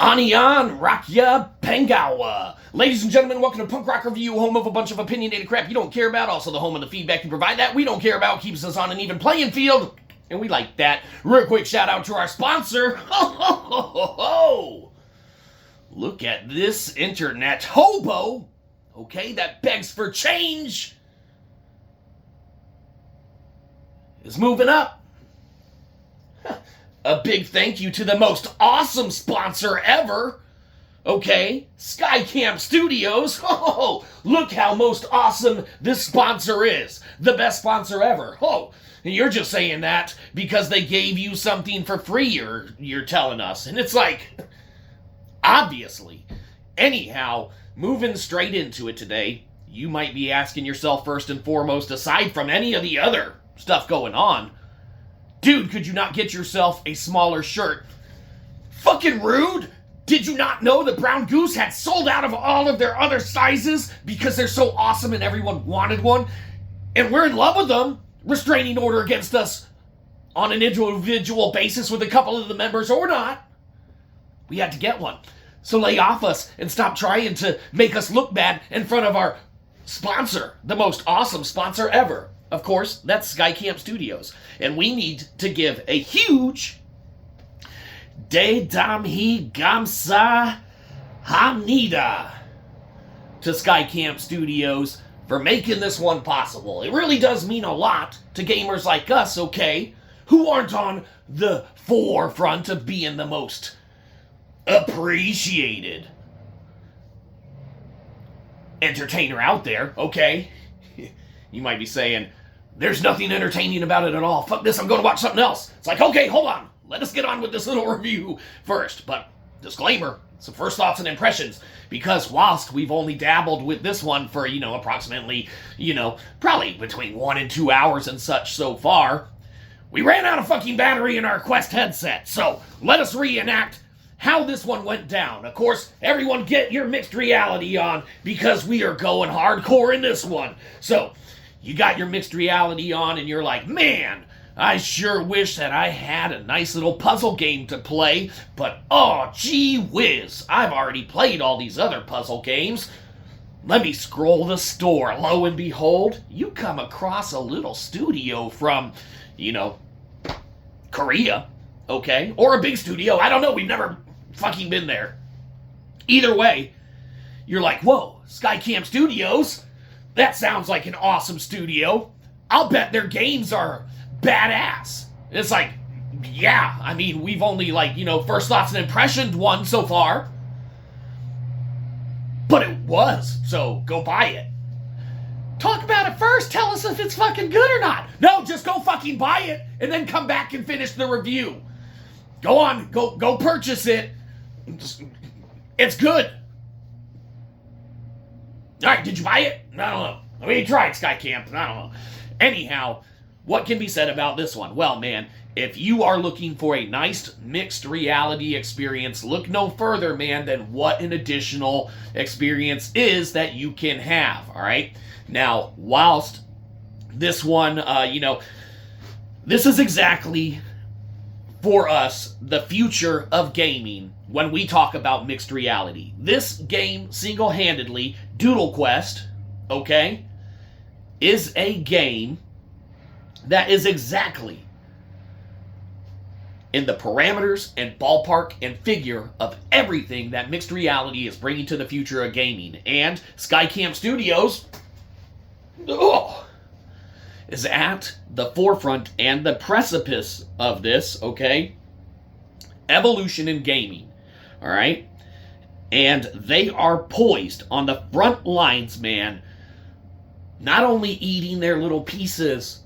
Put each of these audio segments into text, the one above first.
Anian Rakya Pengawa. Ladies and gentlemen, welcome to Punk Rock Review, home of a bunch of opinionated crap you don't care about, also the home of the feedback you provide that we don't care about, keeps us on an even playing field, and we like that. Real quick shout out to our sponsor. Ho, ho, ho, ho, ho. Look at this internet hobo, okay, that begs for change, is moving up. A big thank you to the most awesome sponsor ever, okay? Skycamp Studios. Oh, look how most awesome this sponsor is. The best sponsor ever. Oh, you're just saying that because they gave you something for free, you're telling us. And it's like, obviously. Anyhow, moving straight into it today, you might be asking yourself first and foremost, aside from any of the other stuff going on, dude, could you not get yourself a smaller shirt? Fucking rude! Did you not know that Brown Goose had sold out of all of their other sizes because they're so awesome and everyone wanted one? And we're in love with them. Restraining order against us on an individual basis with a couple of the members or not. We had to get one. So lay off us and stop trying to make us look bad in front of our sponsor, the most awesome sponsor ever. Of course, that's Skycamp Studios. And we need to give a huge Dedamhi Gamsa Hamnida to Skycamp Studios for making this one possible. It really does mean a lot to gamers like us, okay, who aren't on the forefront of being the most appreciated entertainer out there, okay? You might be saying, there's nothing entertaining about it at all. Fuck this, I'm going to watch something else. It's like, okay, hold on. Let us get on with this little review first. But, disclaimer, some first thoughts and impressions. Because whilst we've only dabbled with this one for, approximately, probably between 1 and 2 hours and such so far, we ran out of fucking battery in our Quest headset. So, let us reenact how this one went down. Of course, everyone get your mixed reality on because we are going hardcore in this one. So, you got your mixed reality on and you're like, man, I sure wish that I had a nice little puzzle game to play, but oh, gee whiz, I've already played all these other puzzle games. Let me scroll the store. Lo and behold, you come across a little studio from, Korea, okay? Or a big studio, I don't know, we've never fucking been there. Either way, you're like, whoa, Skycamp Studios? That sounds like an awesome studio. I'll bet their games are badass. It's like, yeah, I mean, we've only first thoughts and impressions one so far. But it was, so go buy it. Talk about it first, tell us if it's fucking good or not. No, just go fucking buy it and then come back and finish the review. Go on, go purchase it. It's good. Alright, did you buy it? I don't know. I mean, you tried Skycamp. I don't know. Anyhow, what can be said about this one? Well, man, if you are looking for a nice mixed reality experience, look no further, man, than what an additional experience is that you can have, alright? Now, whilst this one, this is exactly, for us, the future of gaming when we talk about mixed reality. This game, single-handedly, Doodle Quest, okay, is a game that is exactly in the parameters and ballpark and figure of everything that mixed reality is bringing to the future of gaming. And Skycamp Studios is at the forefront and the precipice of this, okay, evolution in gaming, all right? And they are poised on the front lines, man, not only eating their little pieces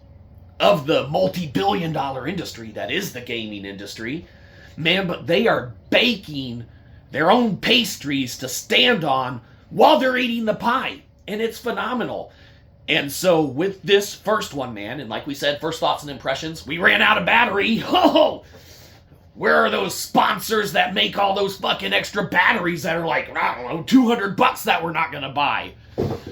of the multi-billion-dollar industry that is the gaming industry, man, but they are baking their own pastries to stand on while they're eating the pie. And it's phenomenal. And so with this first one, man, and like we said, first thoughts and impressions, we ran out of battery. Oh, where are those sponsors that make all those fucking extra batteries that are like, I don't know, $200 that we're not gonna buy?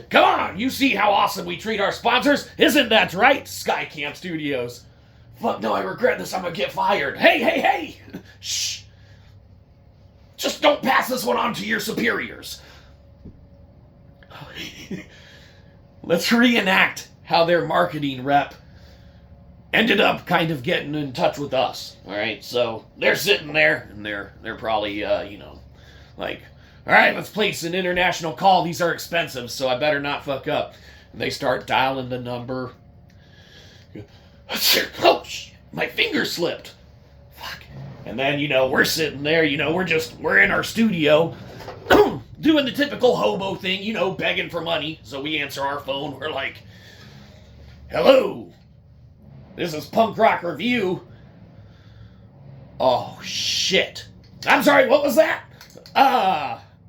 Come on, you see how awesome we treat our sponsors? Isn't that right, Skycamp Studios? Fuck no, I regret this, I'm gonna get fired. Hey! Shh! Just don't pass this one on to your superiors. Let's reenact how their marketing rep ended up kind of getting in touch with us. All right, so they're sitting there, and they're probably, like, all right, let's place an international call. These are expensive, so I better not fuck up. And they start dialing the number. Oh, shit, my finger slipped. Fuck. And then, we're sitting there, we're in our studio doing the typical hobo thing, begging for money. So we answer our phone. We're like, hello, this is Punk Rock Review. Oh, shit. I'm sorry, what was that?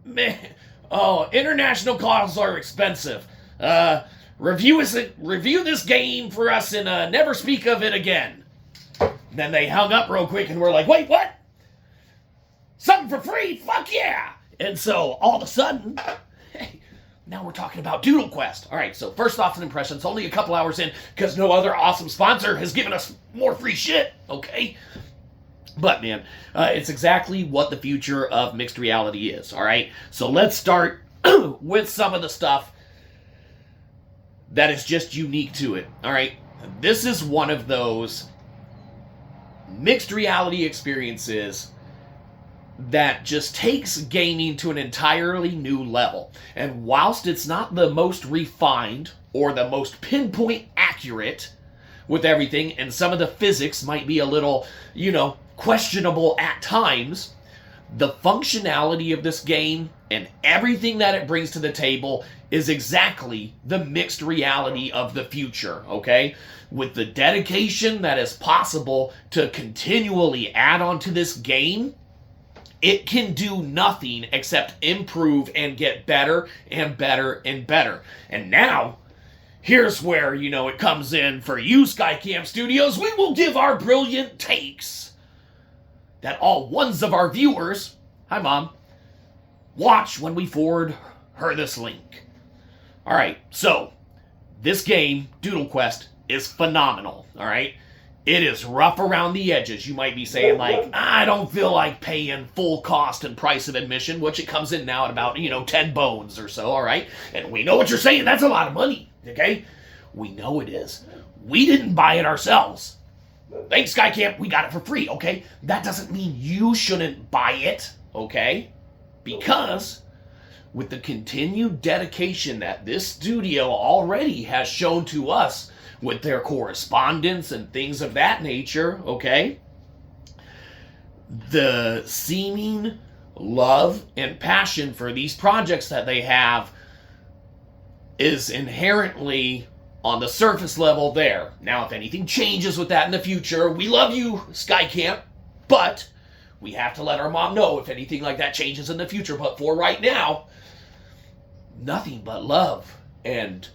Man. Oh, international calls are expensive. Review this game for us and never speak of it again. Then they hung up real quick and we're like, wait, what? Something for free? Fuck yeah! And so all of a sudden, hey, now we're talking about Doodle Quest. All right, so first thoughts and impressions, only a couple hours in because no other awesome sponsor has given us more free shit, okay? But man, it's exactly what the future of mixed reality is, all right? So let's start with some of the stuff that is just unique to it, all right? This is one of those mixed reality experiences that just takes gaming to an entirely new level. And whilst it's not the most refined or the most pinpoint accurate with everything, and some of the physics might be a little, questionable at times, the functionality of this game and everything that it brings to the table is exactly the mixed reality of the future, okay? With the dedication that is possible to continually add on to this game, it can do nothing except improve and get better and better and better. And now, here's where, it comes in for you, Skycam Studios. We will give our brilliant takes that all ones of our viewers, hi Mom, watch when we forward her this link. All right, so this game, Doodle Quest, is phenomenal, all right? It is rough around the edges. You might be saying, like, I don't feel like paying full cost and price of admission, which it comes in now at about, 10 bones or so, all right? And we know what you're saying. That's a lot of money, okay? We know it is. We didn't buy it ourselves. Thanks, Skycamp. We got it for free, okay? That doesn't mean you shouldn't buy it, okay? Because with the continued dedication that this studio already has shown to us with their correspondence and things of that nature, okay? The seeming love and passion for these projects that they have is inherently on the surface level there. Now, if anything changes with that in the future, we love you, Skycamp, but we have to let our mom know if anything like that changes in the future. But for right now, nothing but love and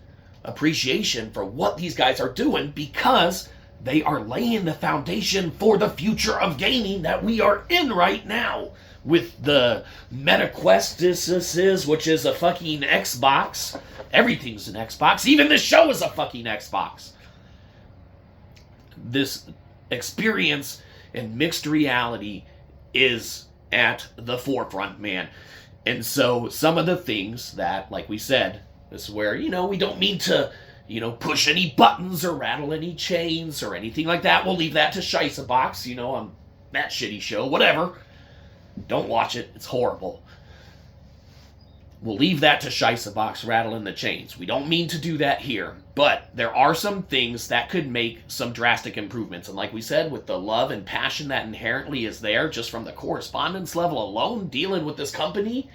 appreciation for what these guys are doing, because they are laying the foundation for the future of gaming that we are in right now with the MetaQuest, which is a fucking Xbox. Everything's an Xbox. Even this show is a fucking Xbox. This experience in mixed reality is at the forefront, man. And so some of the things that, like we said, this is where, we don't mean to, push any buttons or rattle any chains or anything like that. We'll leave that to Scheissabox, on that shitty show, whatever. Don't watch it. It's horrible. We'll leave that to Scheissabox, rattling the chains. We don't mean to do that here, but there are some things that could make some drastic improvements. And like we said, with the love and passion that inherently is there, just from the correspondence level alone, dealing with this company,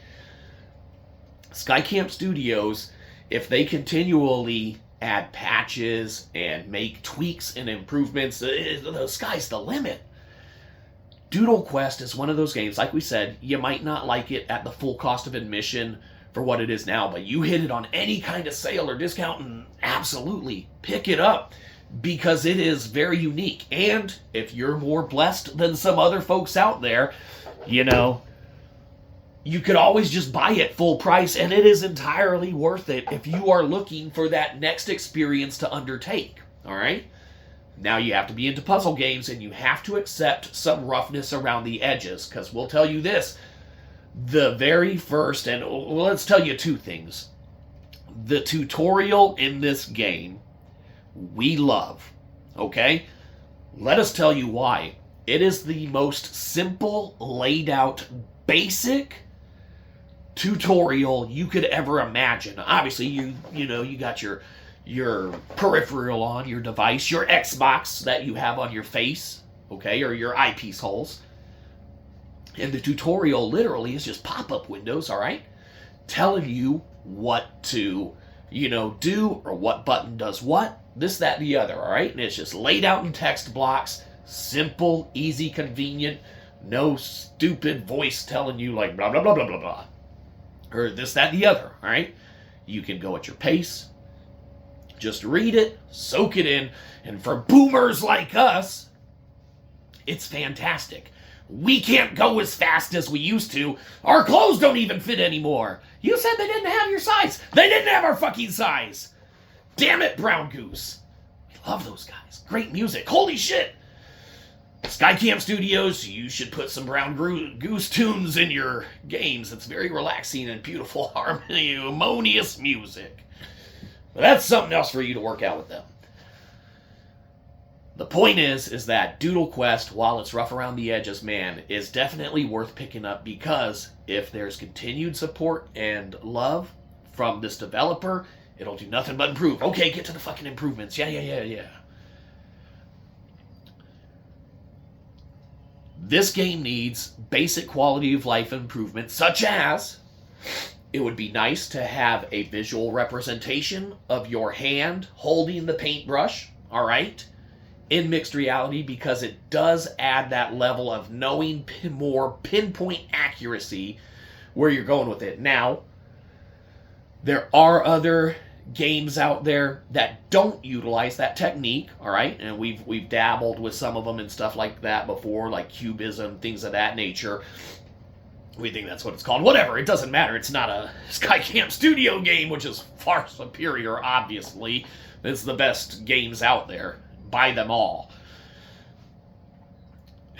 Skycamp Studios, if they continually add patches and make tweaks and improvements, the sky's the limit. Doodle Quest is one of those games, like we said, you might not like it at the full cost of admission for what it is now, but you hit it on any kind of sale or discount and absolutely pick it up, because it is very unique. And if you're more blessed than some other folks out there, you could always just buy it full price, and it is entirely worth it if you are looking for that next experience to undertake, all right? Now you have to be into puzzle games, and you have to accept some roughness around the edges, because we'll tell you this, The very first, and well, let's tell you two things. The tutorial in this game, we love, okay? Let us tell you why. It is the most simple, laid out, basic tutorial you could ever imagine. Obviously, you got your peripheral on your device, your Xbox that you have on your face, okay, or your eyepiece holes. And the tutorial literally is just pop-up windows, all right, telling you what to, do, or what button does what, this, that, and the other, all right? And it's just laid out in text blocks, simple, easy, convenient, no stupid voice telling you like blah, blah, blah, blah, blah, blah, or this, that, and the other, all right? You can go at your pace, just read it, soak it in, and for boomers like us, it's fantastic. We can't go as fast as we used to. Our clothes don't even fit anymore. You said they didn't have your size. They didn't have our fucking size. Damn it, Brown Goose. We love those guys. Great music. Holy shit. Skycam Studios, you should put some Brown Goose tunes in your games. It's very relaxing and beautiful harmonious music. But that's something else for you to work out with them. The point is that Doodle Quest, while it's rough around the edges, man, is definitely worth picking up, because if there's continued support and love from this developer, it'll do nothing but improve. Okay, get to the fucking improvements. Yeah. This game needs basic quality of life improvements, such as it would be nice to have a visual representation of your hand holding the paintbrush, all right, in mixed reality, because it does add that level of knowing more pinpoint accuracy where you're going with it. Now, there are other games out there that don't utilize that technique, all right? And we've dabbled with some of them and stuff like that before, like Cubism, things of that nature. We think that's what it's called. Whatever, it doesn't matter. It's not a Skycam Studio game, which is far superior, obviously. It's the best games out there. Buy them all.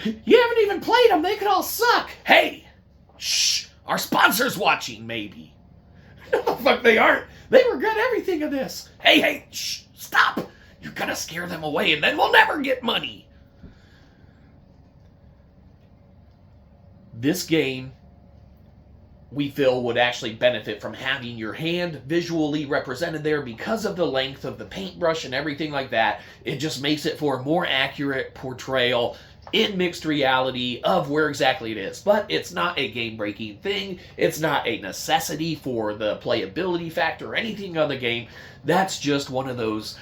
You haven't even played them. They could all suck. Hey, shh. Our sponsor's watching, maybe. No, the fuck they aren't. They regret everything of this. Hey, shh. Stop. You're gonna scare them away, and then we'll never get money. This game, we feel, would actually benefit from having your hand visually represented there because of the length of the paintbrush and everything like that. It just makes it for a more accurate portrayal in mixed reality of where exactly it is. But it's not a game-breaking thing. It's not a necessity for the playability factor or anything of the game. That's just one of those,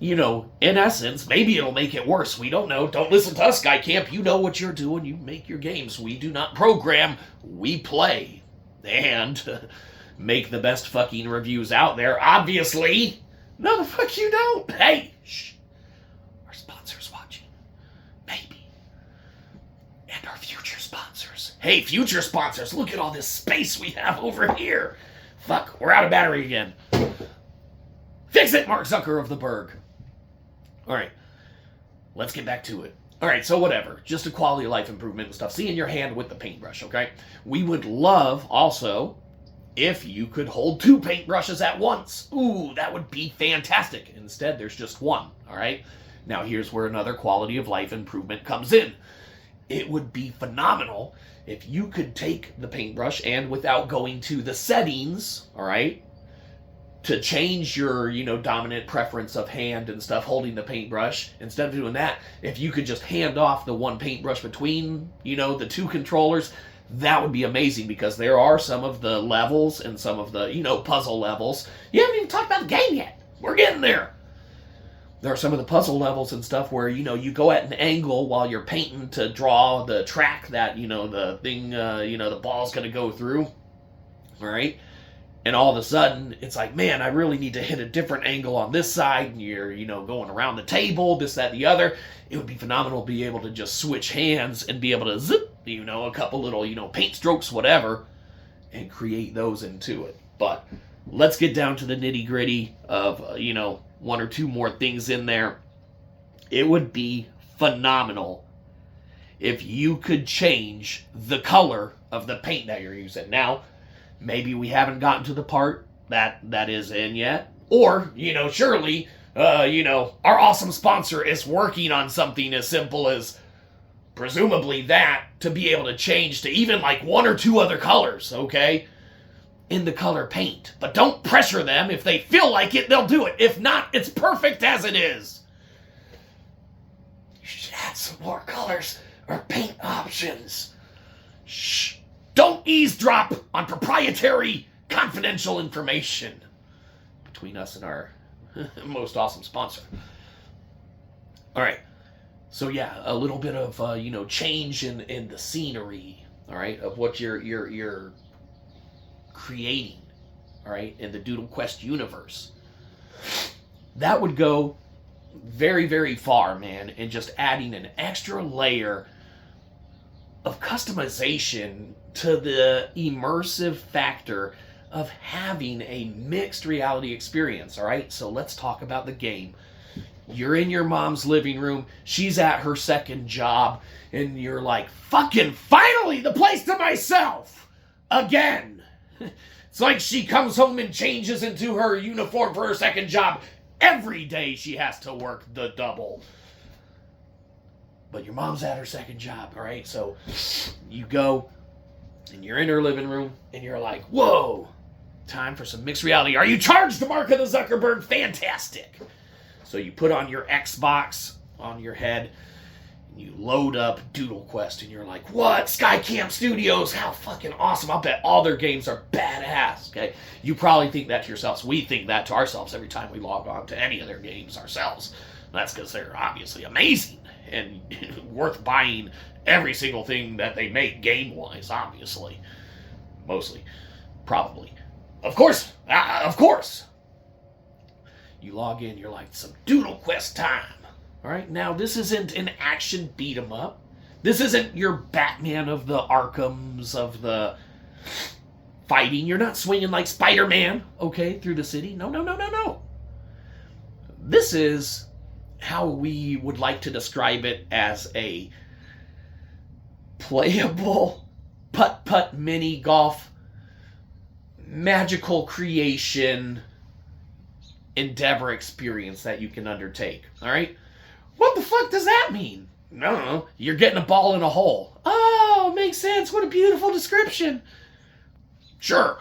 in essence, maybe it'll make it worse. We don't know. Don't listen to us, Skycamp. You know what you're doing. You make your games. We do not program. We play. And make the best fucking reviews out there, obviously. No, the fuck you don't. Hey, shh. Our sponsor's watching. Maybe. And our future sponsors. Hey, future sponsors, look at all this space we have over here. Fuck, we're out of battery again. Fix it, Mark Zucker of the Berg. Alright, let's get back to it. Alright, so whatever. Just a quality of life improvement and stuff. Seeing your hand with the paintbrush, okay? We would love, also, if you could hold 2 paintbrushes at once. Ooh, that would be fantastic. Instead, there's just one, alright? Now, here's where another quality of life improvement comes in. It would be phenomenal if you could take the paintbrush and, without going to the settings, alright, to change your, dominant preference of hand and stuff holding the paintbrush, instead of doing that, if you could just hand off the one paintbrush between, the 2 controllers, that would be amazing, because there are some of the levels and some of the, puzzle levels. You haven't even talked about the game yet. We're getting there. There are some of the puzzle levels and stuff where, you go at an angle while you're painting to draw the track that, the thing, the ball's going to go through. All right? And all of a sudden, it's like, man, I really need to hit a different angle on this side, and you're, going around the table, this, that, the other. It would be phenomenal to be able to just switch hands and be able to zip, a couple little, paint strokes, whatever, and create those into it. But let's get down to the nitty-gritty of, 1 or 2 more things in there. It would be phenomenal if you could change the color of the paint that you're using. Now, maybe we haven't gotten to the part that is in yet. Or, surely, our awesome sponsor is working on something as simple as presumably that to be able to change to even like 1 or 2 other colors, okay? In the color paint. But don't pressure them. If they feel like it, they'll do it. If not, it's perfect as it is. You should add some more colors or paint options. Shh. Don't eavesdrop on proprietary, confidential information between us and our most awesome sponsor. All right. So yeah, a little bit of change in the scenery, all right, of what you're creating, all right, in the Doodle Quest universe. That would go very, very far, man, in just adding an extra layer of customization to the immersive factor of having a mixed reality experience, all right? So let's talk about the game. You're in your mom's living room, she's at her second job, and you're like, fucking finally, the place to myself! Again! It's like she comes home and changes into her uniform for her second job. Every day she has to work the double. But your mom's at her second job, all right? So you go, and you're in her living room, and you're like, whoa, time for some mixed reality. Are you charged, Mark of the Zuckerberg? Fantastic. So you put on your Xbox on your head, and you load up Doodle Quest, and you're like, what? Skycamp Studios, how fucking awesome. I'll bet all their games are badass, okay? You probably think that to yourselves. We think that to ourselves every time we log on to any of their games ourselves. That's because they're obviously amazing and worth buying every single thing that they make game-wise, obviously. Mostly. Probably. Of course! Of course! You log in, you're like, some Doodle Quest time. Alright, now this isn't an action beat-em-up. This isn't your Batman of the Arkhams, of the fighting. You're not swinging like Spider-Man, okay, through the city. No. This is how we would like to describe it as a playable putt-putt mini golf magical creation endeavor experience that you can undertake. All right? What the fuck does that mean? No, you're getting a ball in a hole. Oh, makes sense. What a beautiful description. Sure.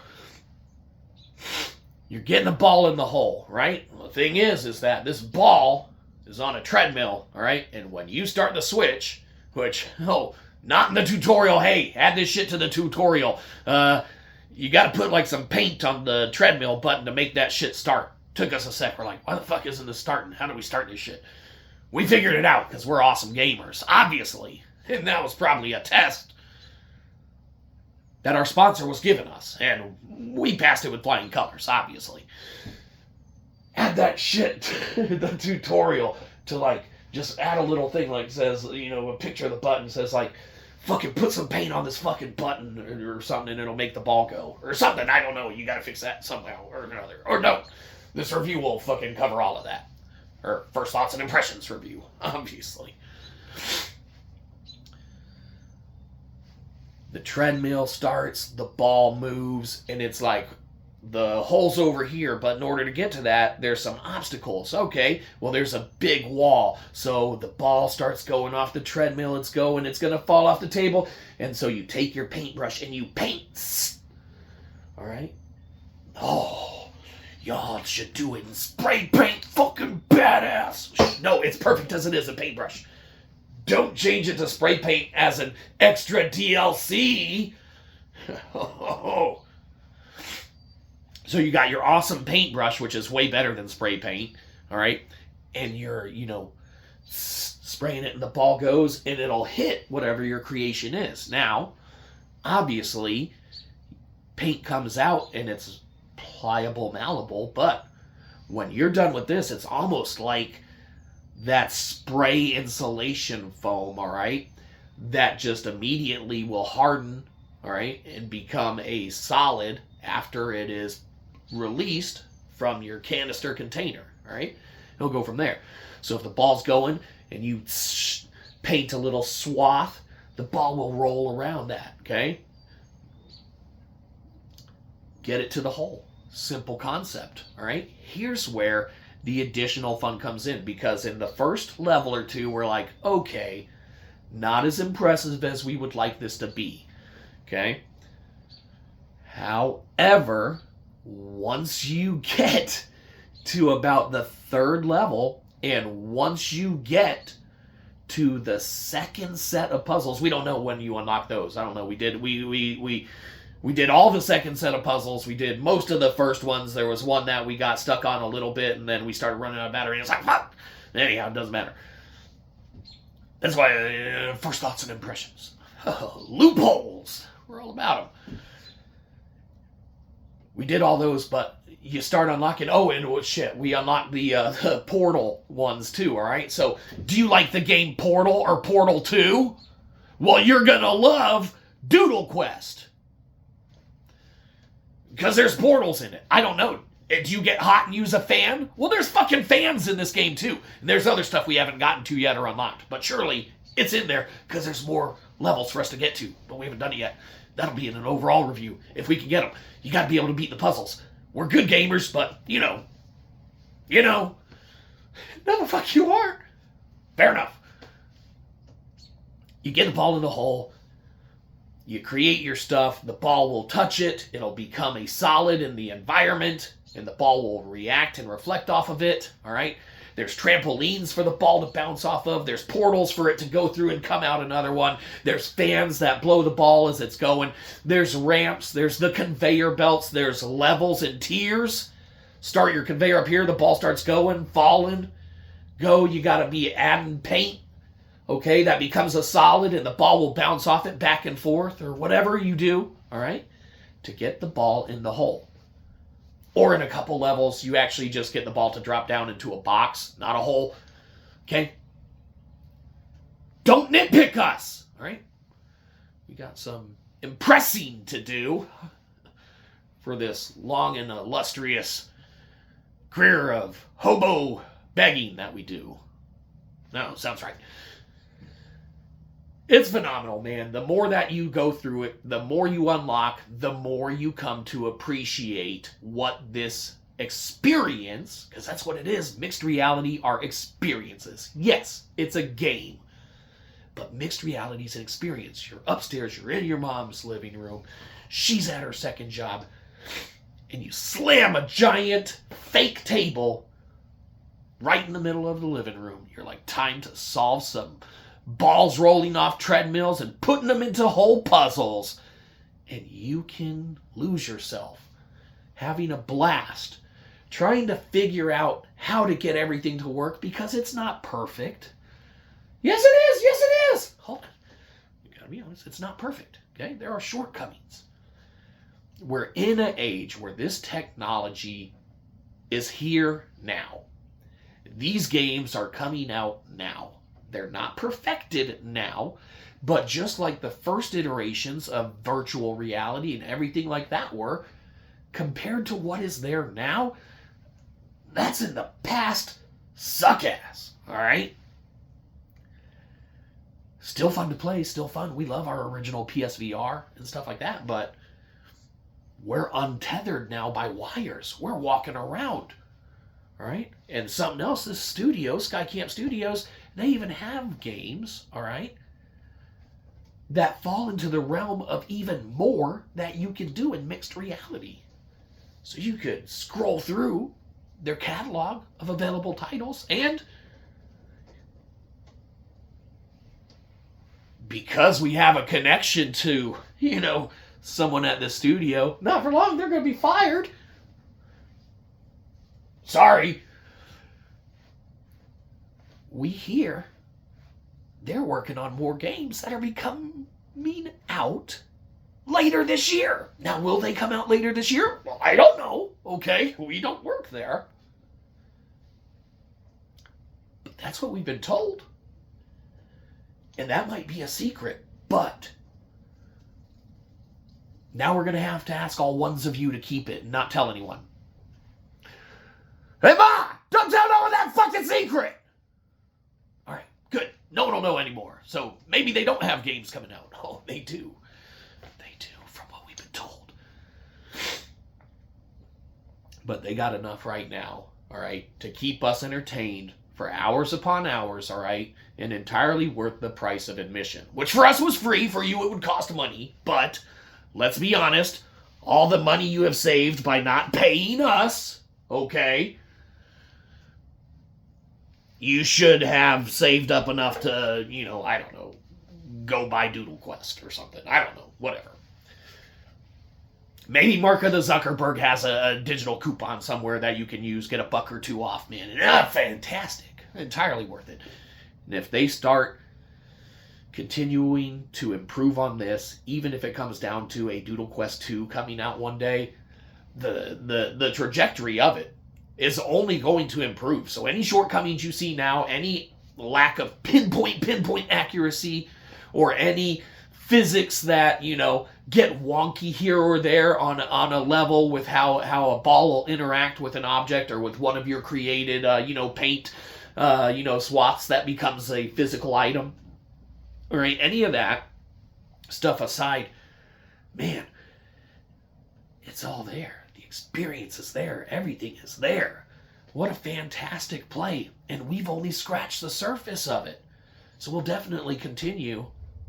You're getting a ball in the hole, right? Well, the thing is that this ball is on a treadmill, all right? And when you start the switch, which, not in the tutorial. Hey, add this shit to the tutorial. You got to put like some paint on the treadmill button to make that shit start. Took us a sec. We're like, why the fuck isn't this starting? How do we start this shit? We figured it out because we're awesome gamers, obviously. And that was probably a test that our sponsor was giving us. And we passed it with flying colors, obviously. Add that shit to the tutorial to like, just add a little thing like says, a picture of the button says like, fucking put some paint on this fucking button or something and it'll make the ball go. Or something, I don't know. You gotta fix that somehow or another. Or no, this review will fucking cover all of that. Or first thoughts and impressions review, obviously. The treadmill starts, the ball moves, and it's like, the hole's over here, but in order to get to that, there's some obstacles. Okay, well, there's a big wall. So the ball starts going off the treadmill, it's going to fall off the table. And so you take your paintbrush and you paint. All right? Oh, y'all should do it in spray paint, fucking badass. No, it's perfect as it is, a paintbrush. Don't change it to spray paint as an extra DLC. So you got your awesome paintbrush, which is way better than spray paint, all right? And you're, spraying it and the ball goes and it'll hit whatever your creation is. Now, obviously, paint comes out and it's pliable, malleable, but when you're done with this, it's almost like that spray insulation foam, all right? That just immediately will harden, all right, and become a solid after it is released from your canister container, all right? It'll go from there. So if the ball's going and you paint a little swath, the ball will roll around that, okay? get it to the hole. Simple concept, all right? Here's where the additional fun comes in, because in the first level or two, we're like, okay, not as impressive as we would like this to be, okay? However, once you get to about the third level, and once you get to the second set of puzzles, we don't know when you unlock those. I don't know. We did all the second set of puzzles. We did most of the first ones. There was one that we got stuck on a little bit, and then we started running out of battery. And it's like, fuck! Anyhow, it doesn't matter. That's why first thoughts and impressions. Loopholes. We're all about them. We did all those, but you start unlocking. Oh, and shit, we unlocked the Portal ones too, all right? So, do you like the game Portal or Portal 2? Well, you're going to love Doodle Quest. Because there's portals in it. I don't know. Do you get hot and use a fan? Well, there's fucking fans in this game too. And there's other stuff we haven't gotten to yet or unlocked. But surely it's in there because there's more levels for us to get to. But we haven't done it yet. That'll be in an overall review if we can get them. You got to be able to beat the puzzles. We're good gamers, but you know. No, the fuck you aren't. Fair enough. You get the ball in the hole. You create your stuff. The ball will touch it. It'll become a solid in the environment, and the ball will react and reflect off of it. All right. There's trampolines for the ball to bounce off of. There's portals for it to go through and come out another one. There's fans that blow the ball as it's going. There's ramps. There's the conveyor belts. There's levels and tiers. Start your conveyor up here. The ball starts going, falling. Go. You got to be adding paint. Okay, that becomes a solid, and the ball will bounce off it back and forth, or whatever you do, all right, to get the ball in the hole. Or in a couple levels, you actually just get the ball to drop down into a box, not a hole. Okay? Don't nitpick us, all right? We got some impressing to do for this long and illustrious career of hobo begging that we do. No, sounds right. It's phenomenal, man. The more that you go through it, the more you unlock, the more you come to appreciate what this experience, because that's what it is, mixed reality are experiences. Yes, it's a game, but mixed reality is an experience. You're upstairs, you're in your mom's living room, she's at her second job, and you slam a giant fake table right in the middle of the living room. You're like, time to solve some balls rolling off treadmills and putting them into whole puzzles. And you can lose yourself having a blast trying to figure out how to get everything to work, because it's not perfect. Yes, it is. Yes, it is. Hold on. You gotta be honest. It's not perfect. Okay? There are shortcomings. We're in an age where this technology is here now. These games are coming out now. They're not perfected now, but just like the first iterations of virtual reality and everything like that were, compared to what is there now, that's in the past suck ass, all right? Still fun to play, still fun. We love our original PSVR and stuff like that, but we're untethered now by wires. We're walking around, all right? And something else, this studio, Sky Camp Studios, they even have games, all right, that fall into the realm of even more that you can do in mixed reality. So you could scroll through their catalog of available titles, and because we have a connection to, someone at the studio, not for long, they're going to be fired. Sorry. We hear they're working on more games that are becoming out later this year. Now, will they come out later this year? Well, I don't know. Okay, we don't work there. But that's what we've been told. And that might be a secret, but now we're going to have to ask all ones of you to keep it and not tell anyone. Hey, Ma! Don't tell no one that fucking secret! All right, good. No one will know anymore. So maybe they don't have games coming out. Oh, they do. They do, from what we've been told. but they got enough right now, all right, to keep us entertained for hours upon hours, all right, and entirely worth the price of admission, which for us was free. For you it would cost money, but let's be honest, all the money you have saved by not paying us, okay, you should have saved up enough to, I don't know, go buy Doodle Quest or something. I don't know, whatever. Maybe Mark Zuckerberg has a digital coupon somewhere that you can use, get $1 or $2 off, man. Fantastic. Entirely worth it. And if they start continuing to improve on this, even if it comes down to a Doodle Quest 2 coming out one day, the trajectory of it is only going to improve. So any shortcomings you see now, any lack of pinpoint accuracy, or any physics that, get wonky here or there on a level with how a ball will interact with an object or with one of your created, paint, swaths that becomes a physical item. All right, any of that stuff aside, man, it's all there. The experience is there. Everything is there. What a fantastic play. And we've only scratched the surface of it. So we'll definitely continue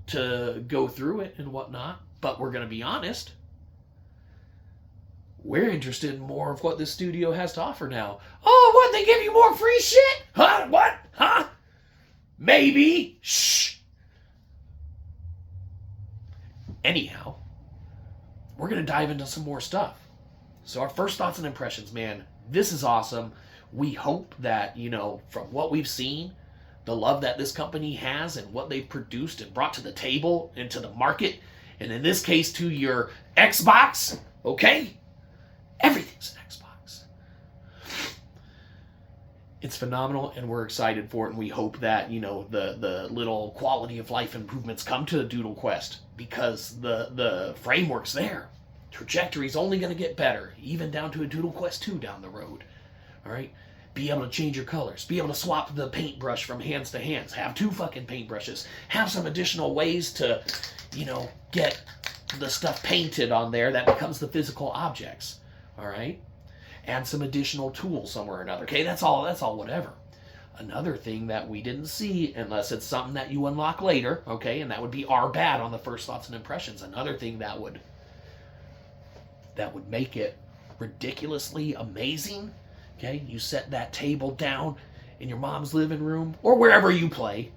to go through it and whatnot. But we're going to be honest, we're interested in more of what this studio has to offer now. Oh, what? They give you more free shit? Huh? What? Huh? Maybe. Shh. Anyhow, we're going to dive into some more stuff. So our first thoughts and impressions, man, this is awesome. We hope that, from what we've seen, the love that this company has and what they've produced and brought to the table and to the market, and in this case to your Xbox, okay? Everything's an Xbox. It's phenomenal, and we're excited for it, and we hope that, the little quality of life improvements come to the Doodle Quest, because the framework's there. Trajectory's only going to get better, even down to a Doodle Quest 2 down the road. All right? Be able to change your colors. Be able to swap the paintbrush from hands to hands. Have 2 fucking paintbrushes. Have some additional ways to, get the stuff painted on there that becomes the physical objects. All right? Add some additional tools somewhere or another. Okay, that's all whatever. Another thing that we didn't see, unless it's something that you unlock later, okay, and that would be our bad on the first thoughts and impressions. Another thing that would make it ridiculously amazing. Okay, you set that table down in your mom's living room or wherever you play.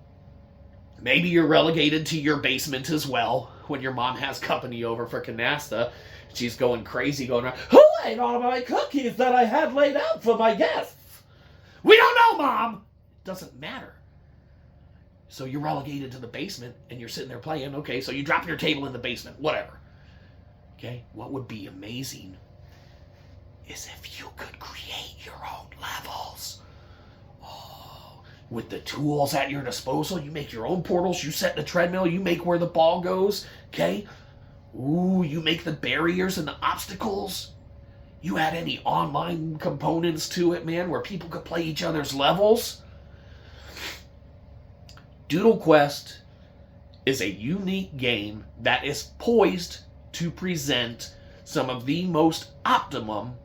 Maybe you're relegated to your basement as well when your mom has company over for canasta. She's going crazy, going around, who ate all of my cookies that I had laid out for my guests? We don't know, Mom! It doesn't matter. So you're relegated to the basement and you're sitting there playing. Okay, so you drop your table in the basement, whatever. Okay, what would be amazing is if you could create your own levels. Oh, with the tools at your disposal, you make your own portals, you set the treadmill, you make where the ball goes, okay? Ooh, you make the barriers and the obstacles. You add any online components to it, man, where people could play each other's levels. Doodle Quest is a unique game that is poised to present some of the most optimum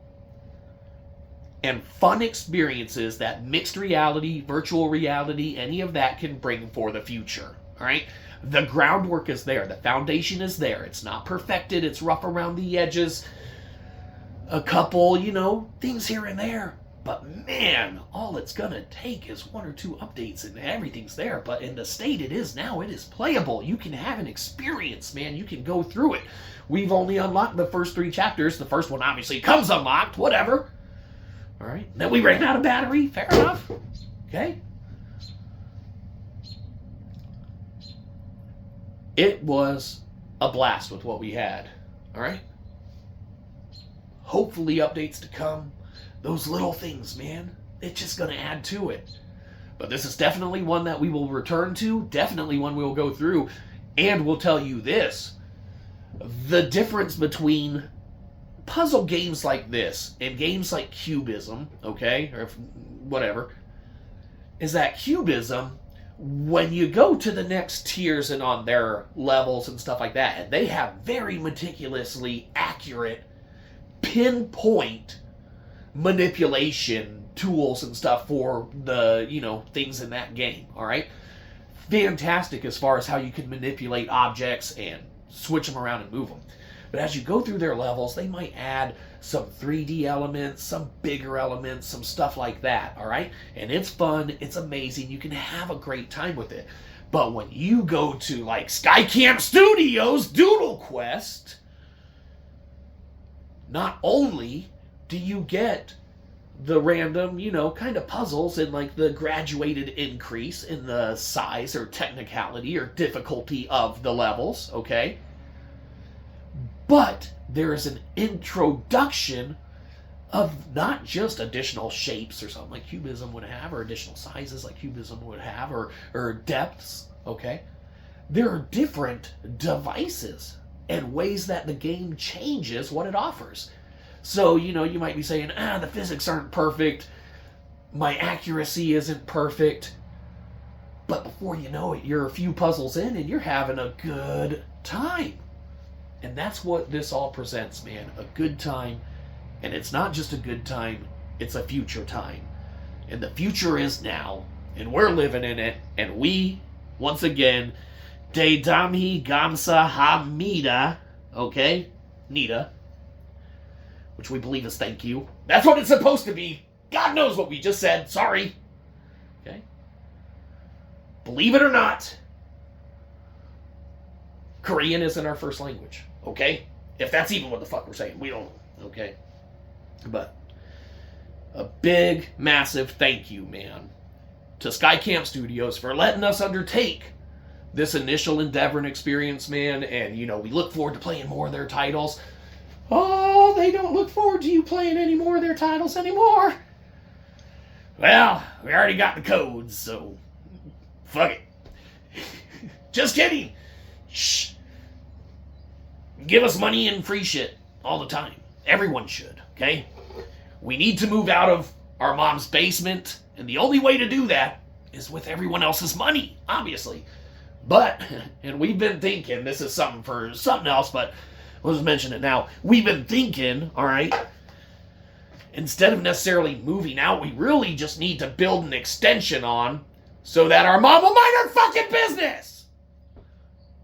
and fun experiences that mixed reality, virtual reality, any of that can bring for the future. All right? The groundwork is there. The foundation is there. It's not perfected. It's rough around the edges. A couple, things here and there. But man, all it's going to take is 1 or 2 updates and everything's there. But in the state it is now, it is playable. You can have an experience, man. You can go through it. We've only unlocked the first 3 chapters. The first one obviously comes unlocked, whatever. All right. Then we ran out of battery. Fair enough. Okay. It was a blast with what we had. All right. Hopefully updates to come. Those little things, man. It's just going to add to it. But this is definitely one that we will return to. Definitely one we will go through. And we'll tell you this. The difference between puzzle games like this and games like Cubism, okay, or whatever, is that Cubism, when you go to the next tiers and on their levels and stuff like that, and they have very meticulously accurate, pinpoint manipulation tools and stuff for the, things in that game, all right? Fantastic as far as how you can manipulate objects and switch them around and move them. But as you go through their levels, they might add some 3D elements, some bigger elements, some stuff like that, all right? And it's fun, it's amazing, you can have a great time with it. But when you go to like Skycamp Studios Doodle Quest, not only do you get the random, kind of puzzles and like the graduated increase in the size or technicality or difficulty of the levels, okay? But there is an introduction of not just additional shapes or something like Cubism would have, or additional sizes like Cubism would have, or depths, okay? There are different devices and ways that the game changes what it offers. So, you might be saying, the physics aren't perfect, my accuracy isn't perfect, but before you know it, you're a few puzzles in and you're having a good time. And that's what this all presents, man, a good time. And it's not just a good time, it's a future time. And the future is now, and we're living in it, and we, once again, De Damhi Gamsa Hamida, okay? Nita. Which we believe is thank you. That's what it's supposed to be. God knows what we just said. Sorry. Okay? Believe it or not, Korean isn't our first language. Okay? If that's even what the fuck we're saying. We don't know. Okay? But a big, massive thank you, man, to Skycamp Studios for letting us undertake this initial endeavor and experience, man. And, we look forward to playing more of their titles. Oh, they don't look forward to you playing any more of their titles anymore. Well, we already got the codes, so fuck it. Just kidding. Shh. Give us money and free shit all the time. Everyone should, okay? We need to move out of our mom's basement, and the only way to do that is with everyone else's money, obviously. But, and we've been thinking, this is something for something else, but we'll just mention it now. We've been thinking, all right, instead of necessarily moving out, we really just need to build an extension on so that our mom will mind her fucking business.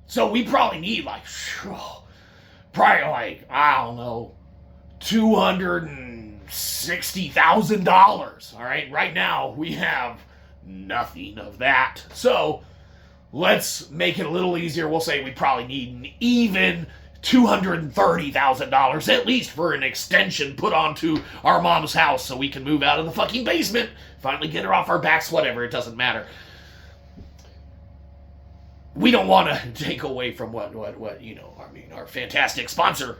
So we probably need I don't know, $260,000. All right, right now we have nothing of that. So let's make it a little easier. We'll say we probably need an even $230,000 at least for an extension put onto our mom's house so we can move out of the fucking basement, finally get her off our backs, whatever, it doesn't matter. We don't want to take away from what our fantastic sponsor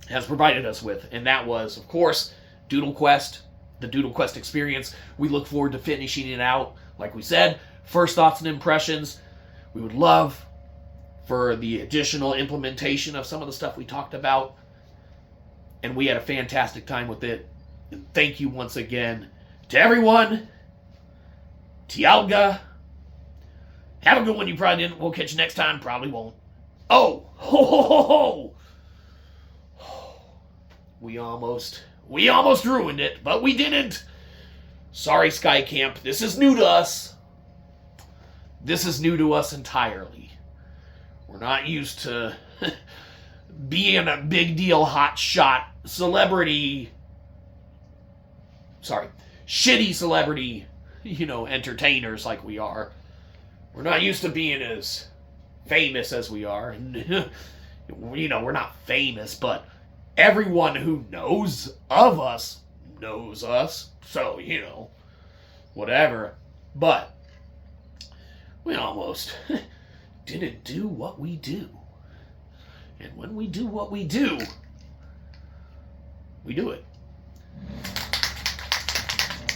has provided us with, and that was, of course, Doodle Quest, the Doodle Quest experience. We look forward to finishing it out. Like we said, first thoughts and impressions. We would love for the additional implementation of some of the stuff we talked about. And we had a fantastic time with it. And thank you once again to everyone. Tialga. Have a good one. You probably didn't. We'll catch you next time. Probably won't. Oh! Ho, ho, ho, ho. We almost ruined it, but we didn't. Sorry, Skycamp. This is new to us. This is new to us entirely. We're not used to being a big deal hot shot celebrity. Sorry. Shitty celebrity, entertainers like we are. We're not used to being as famous as we are. And, we're not famous, but everyone who knows of us knows us. So, whatever. But we almost didn't do what we do. And when we do what we do, we do it.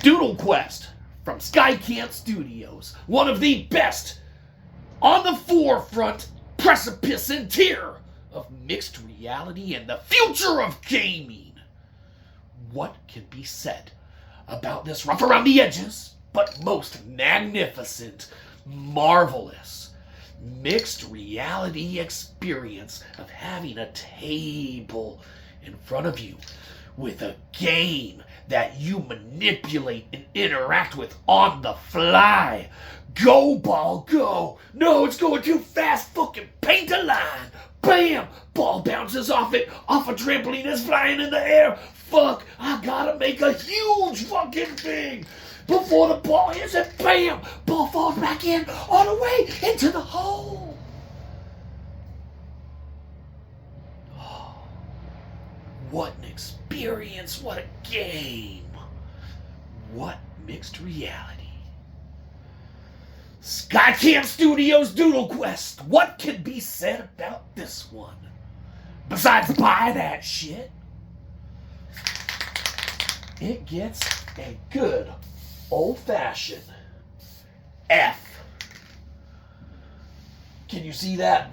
Doodle Quest from Skycamp Studios, one of the best on the forefront, precipice and tier of mixed reality and the future of gaming. What can be said about this rough around the edges, but most magnificent, marvelous, mixed reality experience of having a table in front of you with a game that you manipulate and interact with on the fly. Go, ball, go. No, it's going too fast. Fucking paint a line. Bam! Ball bounces off it, off a trampoline that's flying in the air. Fuck, I gotta make a huge fucking thing before the ball hits it. Bam! Ball falls back in all the way into the hole. Oh, what an experience. What a game. What mixed reality. Skycam Studios Doodle Quest. What can be said about this one? Besides buy that shit. It gets a good old-fashioned F. Can you see that?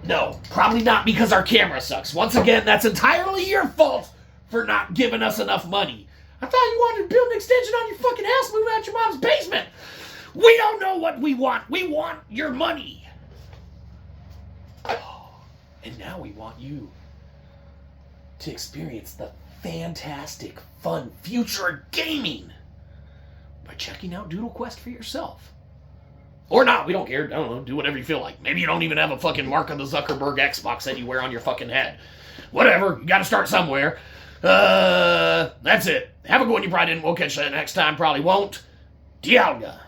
No, probably not, because our camera sucks. Once again, that's entirely your fault for not giving us enough money. I thought you wanted to build an extension on your fucking house, move out your mom's basement. We don't know what we want. We want your money. Oh, and now we want you to experience the fantastic, fun future of gaming by checking out Doodle Quest for yourself. Or not, we don't care. I don't know, do whatever you feel like. Maybe you don't even have a fucking mark of the Zuckerberg Xbox that you wear on your fucking head. Whatever, you gotta start somewhere. That's it. Have a good one, you probably didn't. We'll catch you next time, probably won't. Dialga.